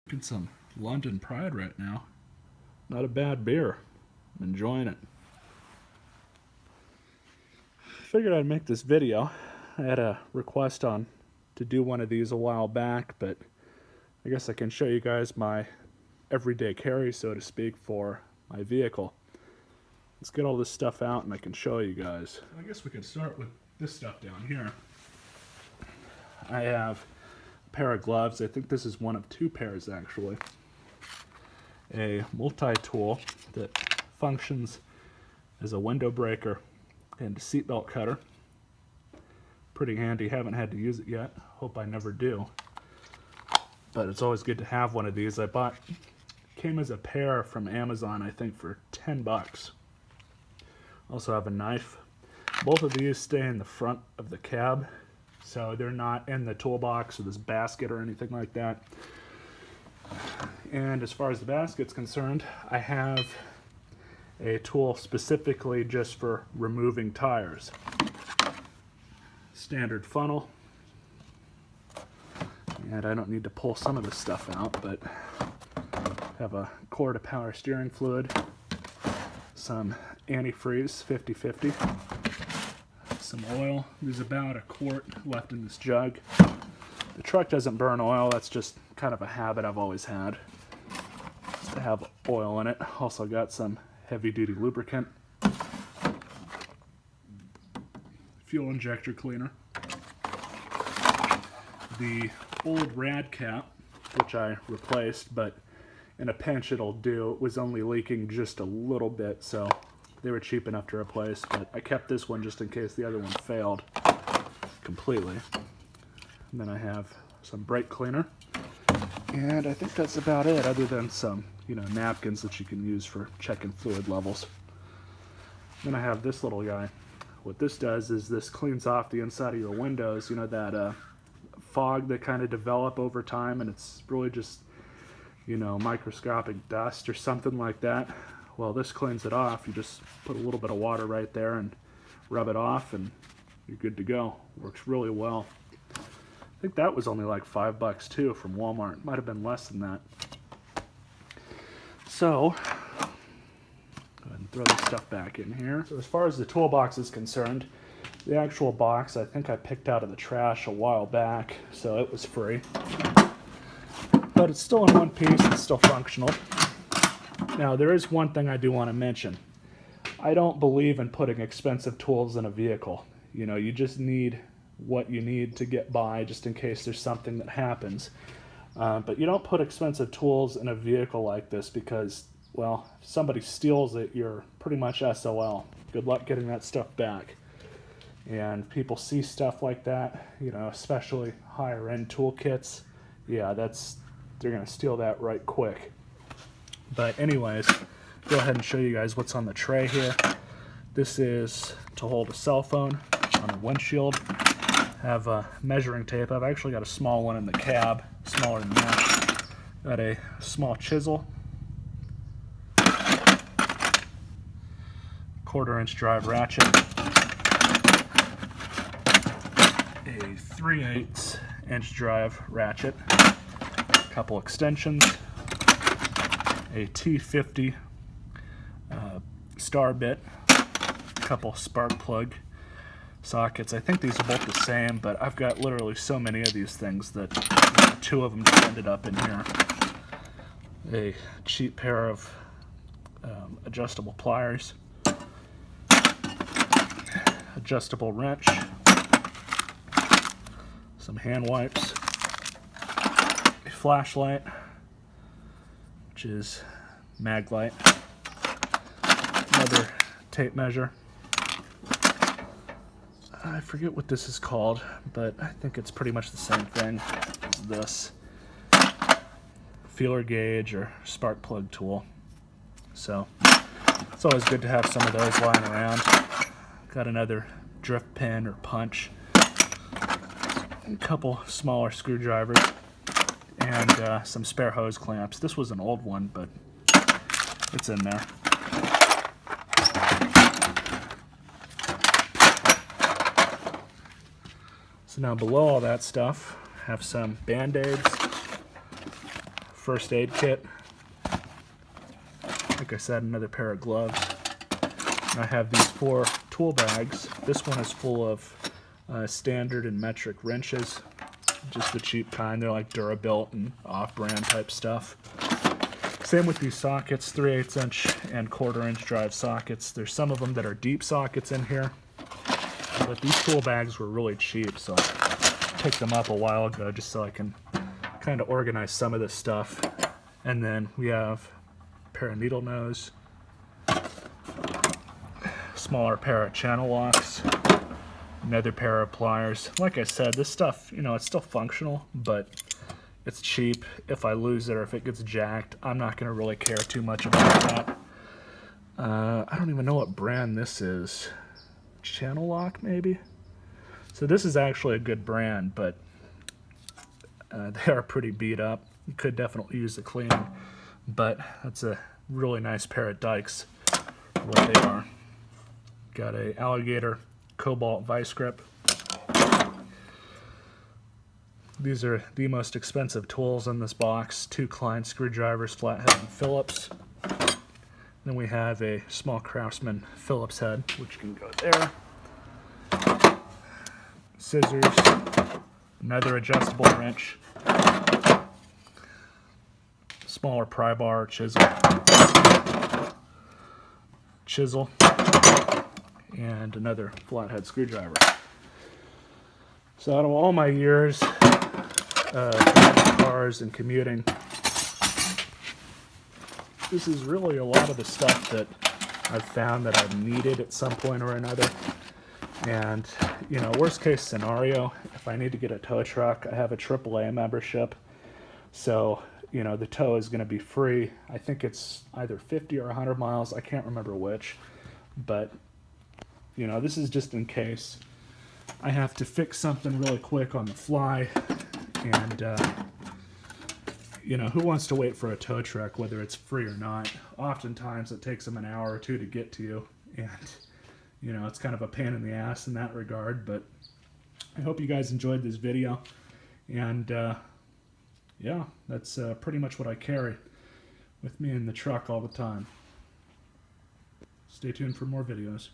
Get some London Pride right now. Not a bad beer. I'm enjoying it. Figured I'd make this video. I had a request on to do one of these a while back, but I guess I can show you guys my everyday carry, so to speak, for my vehicle. Let's get all this stuff out and I can show you guys. I guess we could start with this stuff down here. I have a pair of gloves. I think this is one of two pairs actually. A multi-tool that functions as a window breaker and a seatbelt cutter. Pretty handy. Haven't had to use it yet. Hope I never do. But it's always good to have one of these. Came as a pair from Amazon, I think, for 10 bucks. Also have a knife. Both of these stay in the front of the cab, so they're not in the toolbox or this basket or anything like that. And as far as the basket's concerned, I have a tool specifically just for removing tires. Standard funnel. And I don't need to pull some of this stuff out, but have a quart of power steering fluid, some antifreeze 50/50, some oil. There's about a quart left in this jug. The truck doesn't burn oil. That's just kind of a habit I've always had, just to have oil in it. Also got some heavy-duty lubricant, fuel injector cleaner, the old rad cap, which I replaced, but in a pinch it'll do. It was only leaking just a little bit, so they were cheap enough to replace, but I kept this one just in case the other one failed completely. And then I have some brake cleaner, and I think that's about it, other than some, napkins that you can use for checking fluid levels. Then I have this little guy. What this does is this cleans off the inside of your windows, that fog that kind of develop over time, and it's really just, microscopic dust or something like that. Well, this cleans it off. You just put a little bit of water right there and rub it off, and you're good to go. Works really well. I think that was only like $5 too from Walmart. Might have been less than that. So, go ahead and throw this stuff back in here. So as far as the toolbox is concerned, the actual box I think I picked out of the trash a while back, so it was free. But it's still in one piece, it's still functional. Now there is one thing I do want to mention. I don't believe in putting expensive tools in a vehicle. You just need what you need to get by, just in case there's something that happens. But you don't put expensive tools in a vehicle like this because, well, if somebody steals it, you're pretty much SOL. Good luck getting that stuff back. And people see stuff like that, especially higher end toolkits. Yeah, they're gonna steal that right quick. But anyways, go ahead and show you guys what's on the tray here. This is to hold a cell phone on a windshield. Have a measuring tape. I've actually got a small one in the cab, smaller than that. Got a small chisel, 1/4-inch drive ratchet, a 3/8-inch drive ratchet, a couple extensions, a T50 star bit, a couple spark plug sockets. I think these are both the same, but I've got literally so many of these things that 2 of them just ended up in here. A cheap pair of adjustable pliers, adjustable wrench, some hand wipes, a flashlight, which is mag light, another tape measure. I forget what this is called, but I think it's pretty much the same thing as this. Feeler gauge or spark plug tool. So it's always good to have some of those lying around. Got another drift pin or punch, a couple smaller screwdrivers, and some spare hose clamps. This was an old one, but it's in there. So now below all that stuff, have some Band-Aids, first aid kit. Like I said, another pair of gloves. And I have these 4 tool bags. This one is full of standard and metric wrenches, just the cheap kind. They're like Durabuilt and off-brand type stuff. Same with these sockets, 3/8 inch and 1/4 inch drive sockets. There's some of them that are deep sockets in here, but these tool bags were really cheap, so I picked them up a while ago just so I can kind of organize some of this stuff. And then we have a pair of needle nose, smaller pair of channel locks, another pair of pliers. Like I said, this stuff, you know, it's still functional, but it's cheap. If I lose it or if it gets jacked, I'm not going to really care too much about that. I don't even know what brand this is. Channel Lock, maybe? So this is actually a good brand, but they are pretty beat up. You could definitely use a cleaning, but that's a really nice pair of dikes for what they are. Got a alligator cobalt vice grip. These are the most expensive tools in this box. 2 Klein screwdrivers, flathead and Phillips. Then we have a small Craftsman Phillips head, which can go there. Scissors, another adjustable wrench, smaller pry bar, chisel, and another flathead screwdriver. So out of all my years driving cars and commuting, this is really a lot of the stuff that I've found that I've needed at some point or another. And, you know, worst case scenario, if I need to get a tow truck, I have a AAA membership. So, you know, the tow is going to be free. I think it's either 50 or 100 miles. I can't remember which. But, you know, this is just in case I have to fix something really quick on the fly. And, you know, who wants to wait for a tow truck, whether it's free or not? Oftentimes it takes them an hour or 2 to get to you. And, you know, it's kind of a pain in the ass in that regard. But I hope you guys enjoyed this video. And, yeah, that's pretty much what I carry with me in the truck all the time. Stay tuned for more videos.